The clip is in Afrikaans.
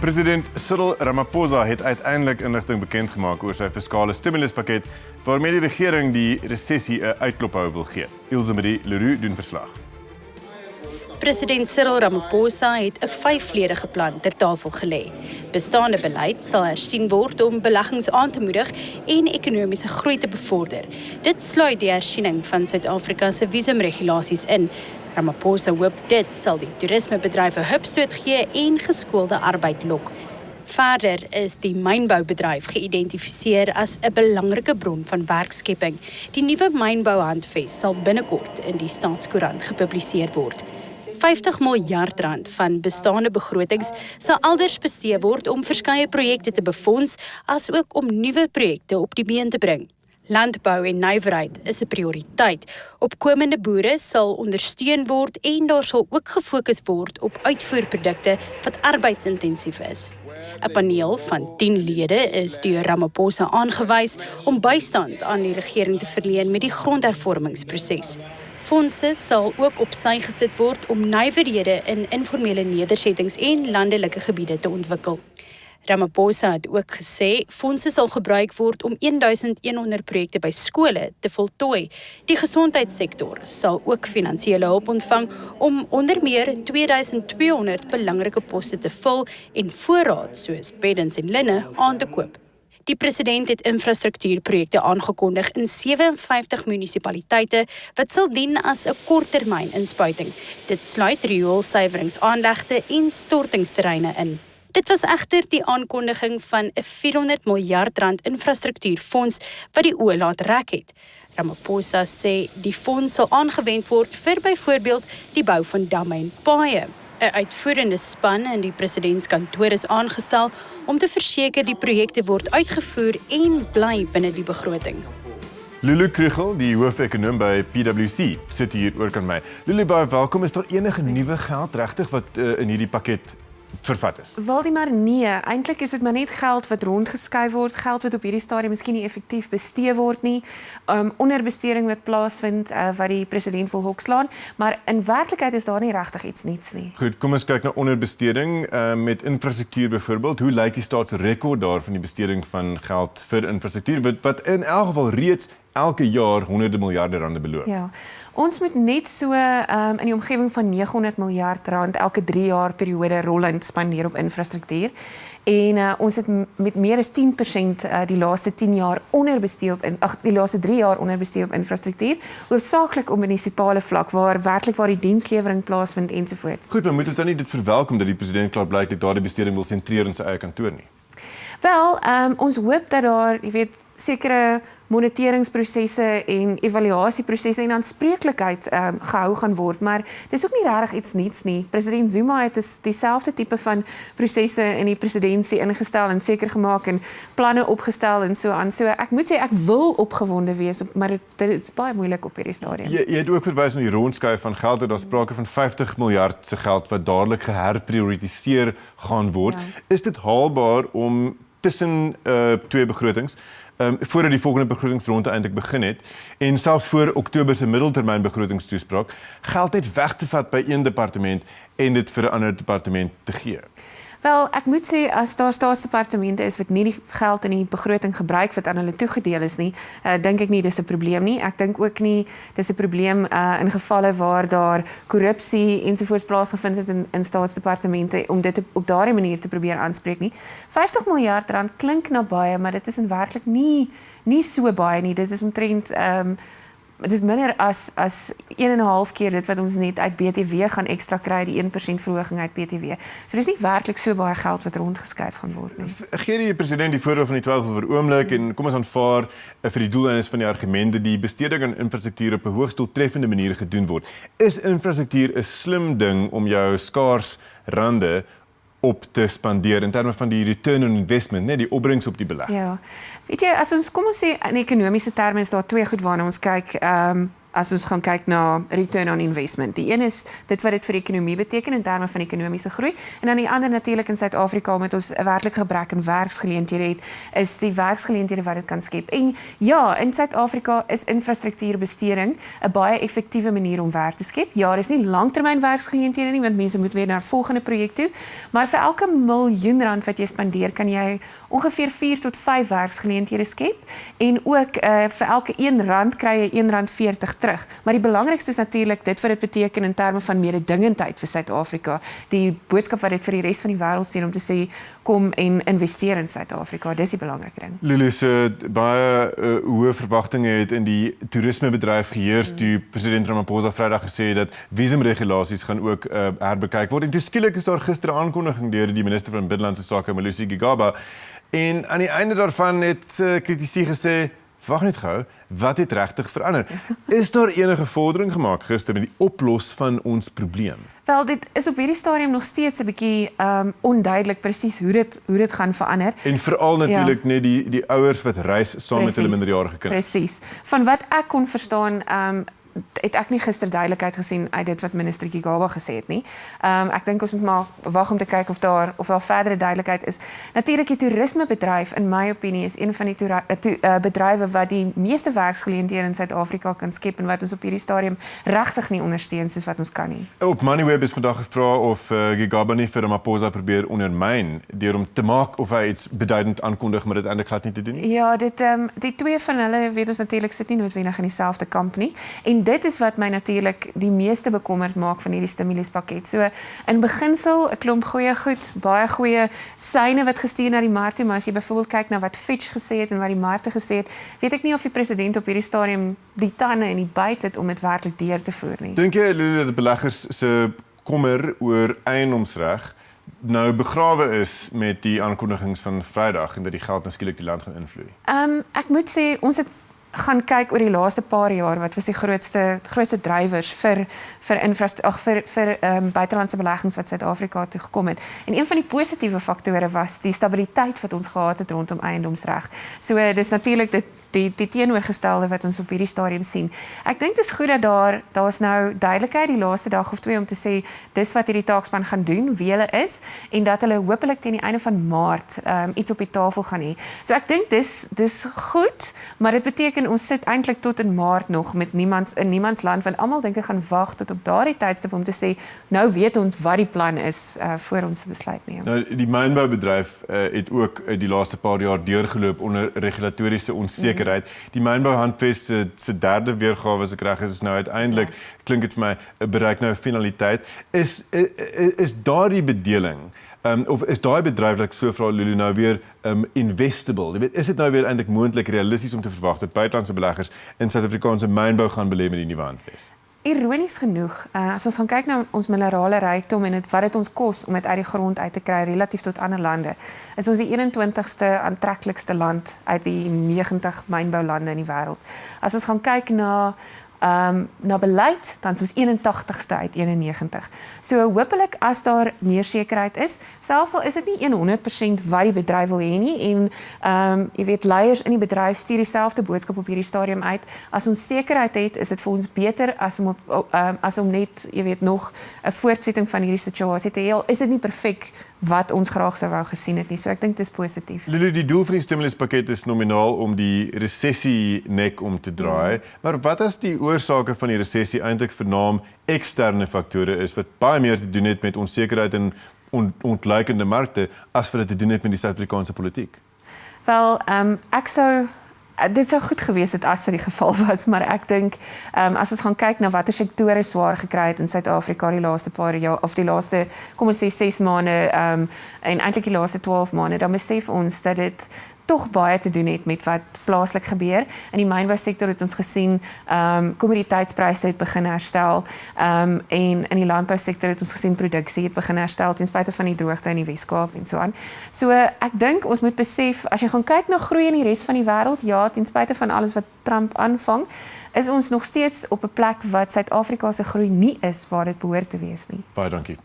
President Cyril Ramaphosa het uiteindelik inligting bekend gemaak oor sy fiskale stimulus pakket waarmee die regering die resessie 'n uitklophou wil gee. Ilse Lullu doen verslag. President Cyril Ramaphosa het 'n 5-ledige plan ter tafel gelê. Bestaande beleid sal hersien word om beleggings aan te moedig en ekonomiese groei te bevorder. Dit sluit die hersiening van Suid Afrika se visumregulasies in. Ramaphosa hoop dit sal die toerismebedryf 'n hupstoot gee en geskoolde arbeid lok. Verder is die mynboubedryf geïdentifiseer as 'n belangrike bron van werkskepping. Die nuwe mynbouhandves sal binnekort in die Staatskoerant gepubliseer word. 50 miljard rand van bestaande begrotings sal elders bestee word om verskeie projekte te befonds, asook om nuwe projekte op die been te bring. Landbou en nywerheid is 'n prioriteit. Opkomende boere sal ondersteun word en daar sal ook gefokus word op uitvoerprodukte wat arbeidsintensief is. 'n Paneel van 10 lede is deur Ramaphosa aangewys om bystand aan die regering te verleen met die grondhervormingsproses. Fondse sal ook op sy gesit word om nywerhede in informele nedersettings en landelike gebiede te ontwikkel. Ramaphosa het ook gesê fondse sal gebruik word om 1100 projekte by skole te voltooi. Die gesondheidssektor sal ook finansiële hulp ontvang om onder meer 2200 belangrike poste te vul en voorraad soos beddens en linne aan te koop. Die president het infrastruktuurprojekte aangekondig in 57 munisipaliteite wat sal dien as 'n korttermyn inspuiting. Dit sluit rioolsuiweringsaanlegte en stortingsterreine in. Dit was egter die aankondiging van 'n 400 miljard rand infrastruktuurfonds wat die oë laat rek het. Ramaphosa sê die fonds sal aangewend word vir byvoorbeeld die bou van damme en paaie. 'n Uitvoerende span in die presidentskantoor is aangestel om te verseker die projekte word uitgevoer en bly binne die begroting. Lullu Krugel, die hoofekonoom by PWC, sit hier oorkant my. Lullu, baie welkom. Is daar enige nuwe geld regtig wat in hierdie pakket vervat is? Waldemar, nee, eintlik is dit maar net geld wat rondgeskuif word, geld wat op hierdie stadium miskien nie effektief bestee word nie, onderbesteding wat plaasvind wat die president wil hokslaan, maar in werklikheid is daar nie regtig iets niets nie. Goed, kom ons kyk na onderbesteding met infrastruktuur byvoorbeeld. Hoe lyk die staatsrekord daar van die besteding van geld vir infrastruktuur wat in elk geval reeds elke jaar honderde miljarde rande beloof? Ja, ons moet net so in die omgewing van 900 miljard rand elke 3 jaar periode rollend spandeer op infrastruktuur. En ons het met meer as 10% die laaste 10 jaar die laaste 3 jaar onderbestee op infrastruktuur, hoofsaaklik op munisipale vlak waar die dienslewering plaasvind ensovoorts. Goed, maar moet ons dan nie dit verwelkom dat die president klaarblyklik daardie besteding wil sentreer in sy eie kantoor nie? Wel, ons hoop dat daar, sekere moniteringsprosesse en evaluasieprosesse en aanspreeklikheid gehou gaan word, maar dis ook nie regtig iets niets nie. President Zuma het dieselfde tipe van prosesse in die presidentsie ingestel en seker gemaak en planne opgestel en so aan. So ek moet sê ek wil opgewonde wees, maar dit is baie moeilik op hierdie stadium. Jy het ook verwys na die rondskuif van geld, daar sprake van 50 miljard se geld wat dadelik geherprioritiseer gaan word. Ja. Is dit haalbaar om tussen twee begrotings voordat die volgende begrotingsronde eintlik begin het en selfs voor Oktober se middeltermyn begrotingstoespraak geld net weg te vat by een departement en dit vir 'n ander departement te gee? Wel, ek moet sê, as daar staatsdepartemente is wat nie die geld in die begroting gebruik wat aan hulle toegedeel is nie, dink ek nie dis 'n probleem nie. Ek dink ook nie dis 'n probleem in gevalle waar daar korrupsie ensovoorts plaasgevind het in staatsdepartemente om dit op daardie manier te probeer aanspreek nie. 50 miljard rand klink na baie, maar dit is in werklik nie so baie nie. Dit is omtrent dit is minder as 1,5 keer dit wat ons net uit BTW gaan ekstra kry, die 1% verhoging uit BTW. So dis nie werklik so baie geld wat rondgeskuif gaan word nie. Gee die president die voordeel van die twyfel vir oomblik en kom ons aanvaar vir die doeleindes van die argumente die besteding aan infrastruktuur op 'n hoogs doeltreffende manier gedoen word. Is infrastruktuur 'n slim ding om jou skaars rande op te spandeer in terme van die return on investment, net die opbrengs op die beleg? Ja, weet jy, kom ons sê in ekonomiese terme is daar twee goed waarna ons kyk. as ons gaan kyk na return on investment. Die een is dit wat dit vir die ekonomie beteken in terme van ekonomiese groei, en dan die ander natuurlik in Suid-Afrika, met ons 'n werklike gebrek aan werksgeleenthede het, is die werksgeleenthede wat dit kan skep. En ja, in Suid-Afrika is infrastruktuurbesteding 'n baie effektiewe manier om werk te skep. Ja, dis nie langtermyn werksgeleenthede nie, want mense moet weer na 'n volgende projek toe, maar vir elke miljoen rand wat jy spandeer, kan jy ongeveer 4 tot 5 werksgeleenthede skep, en ook vir elke R1 kry jy R1.40 terug. Maar die belangrikste is natuurlik dit wat dit beteken in terme van mededingendheid vir Suid-Afrika. Die boodskap wat dit vir die res van die wêreld stuur om te sê, kom en investeer in Suid-Afrika. Dis die belangrike ding. Lullu, so baie hoë verwagtinge het in die toerismebedryf geheers toe President Ramaphosa Vrydag gesê het dat visumregulasies gaan ook herbekyk word. En toe skielik is daar gister 'n aankondiging deur die minister van Binnelandse Sake, Lullu Krugel, en aan die einde daarvan het kritici gesê, wag net gou, wat het regtig verander? Is daar enige vordering gemaak gister met die oplos van ons probleem? Wel, dit is op hierdie stadium nog steeds 'n bietjie onduidelik presies hoe dit gaan verander. En veral natuurlik net die ouers wat reis saam met hulle minderjarige kinders. Presies. Van wat ek kon verstaan, het ek nie gister duidelikheid gesien uit dit wat minister Krugel gesê het nie. Ek dink ons moet maar wag om te kyk of daar verdere duidelikheid is. Natuurlik die toerismebedryf, in my opinie, is een van die bedrywe wat die meeste werksgeleenthede in Suid-Afrika kan skep en wat ons op hierdie stadium regtig nie ondersteun soos wat ons kan nie. Op Moneyweb is vandag gevra of Krugel nie vir Ramaphosa probeer ondermyn deur om te maak of hy iets beduidend aankondig, maar dit eintlik glad nie te doen nie. Ja, die twee van hulle, weet ons natuurlik, sit nie noodwendig in dieselfde kamp nie. En dit is wat my natuurlik die meeste bekommerd maak van hierdie stimuluspakket. So in beginsel 'n klomp goeie goed, baie goeie syne wat gestuur na die mark toe, maar as jy byvoorbeeld kyk na wat Fitch gesê het en wat die markte gesê het, weet ek nie of die president op hierdie stadium die tande en die byt het om dit werklik deur te voer nie. Dink jy, Lullu, dat beleggers se kommer oor eiendomsreg nou begrawe is met die aankondigings van Vrydag en dat die geld nou skielik die land gaan invloei? Ek moet sê, ons het gaan kyk oor die laaste paar jaar wat was die grootste drywers vir buitelandse beleggings wat Suid-Afrika toe gekom het. En een van die positiewe faktore was die stabiliteit wat ons gehad het rondom eiendomsreg. So dis natuurlik die teenoorgestelde wat ons op hierdie stadium sien. Ek dink dit is goed dat daar's nou duidelikheid die laaste dag of twee om te sê dis wat hierdie taakspan gaan doen, wie hulle is, en dat hulle hopelik teen die einde van Maart iets op die tafel gaan hê. So ek dink dis goed, maar dit beteken ons sit eintlik tot in Maart nog met in niemands land, want almal dink ek gaan wag tot op daardie tydstip om te sê, nou weet ons wat die plan is voor ons besluit neem. Nou, die mynboubedryf het ook die laaste paar jaar deurgeloop onder regulatoriese onsekerheid. Die mynbouhandves se derde weergawe, as ek reg is nou uiteindelik, klink dit vir my, bereik nou 'n finaliteit. Is daardie bedeling, of is daai bedryf, like so vra Lullu, nou weer investable? Jy weet, is dit nou weer eintlik moontlik realisties om te verwag dat buitelandse beleggers in Suid-Afrikaanse mynbou gaan belê met die nuwe handves? Ironies genoeg, as ons gaan kyk na ons minerale rykdom en wat dit ons kos om dit uit die grond uit te kry relatief tot ander lande, is ons die 21ste aantreklikste land uit die 90 mynboulande in die wêreld. As ons gaan kyk na beleid, dan is ons 81ste uit 91. So hopelik as daar meer sekerheid is, selfs al is dit nie 100% wat die bedryf wil hê nie, en jy weet, leiers in die bedryf stuur dieselfde boodskap op hierdie stadium uit. As ons sekerheid het, is dit vir ons beter as om net, jy weet, nog 'n voortsetting van hierdie situasie te hê. Is dit nie perfek wat ons graag sou wou gesien het nie. So ek dink dit is positief. Lullu, die doel van die stimuluspakket is nominaal om die resessie nek om te draai. Maar wat as die oorsake van die resessie eintlik vernaam eksterne faktore is wat baie meer te doen het met onsekerheid en ontluikende markte as wat dit te doen het met die Suid-Afrikaanse politiek? Wel, dit sou goed gewees het as dit die geval was, maar ek dink as ons gaan kyk na watter sektore swaar gekry het in Suid-Afrika die laaste paar jaar, of die laaste, kom ons sê 6 maande, en eintlik die laaste 12 maande, dan besef ons dat dit tog baie te doen het met wat plaaslik gebeur. In die mynbousektor het ons gesien, kommoditeitspryse het begin herstel, en in die landbousektor het ons gesien produksie het begin herstel ten spyte van die droogte in die Weskaap en so aan. So ek dink ons moet besef, as jy gaan kyk na groei in die res van die wêreld, ja, ten spyte van alles wat Trump aanvang, is ons nog steeds op 'n plek wat Suid-Afrika se groei nie is waar dit behoort te wees nie. Baie dankie.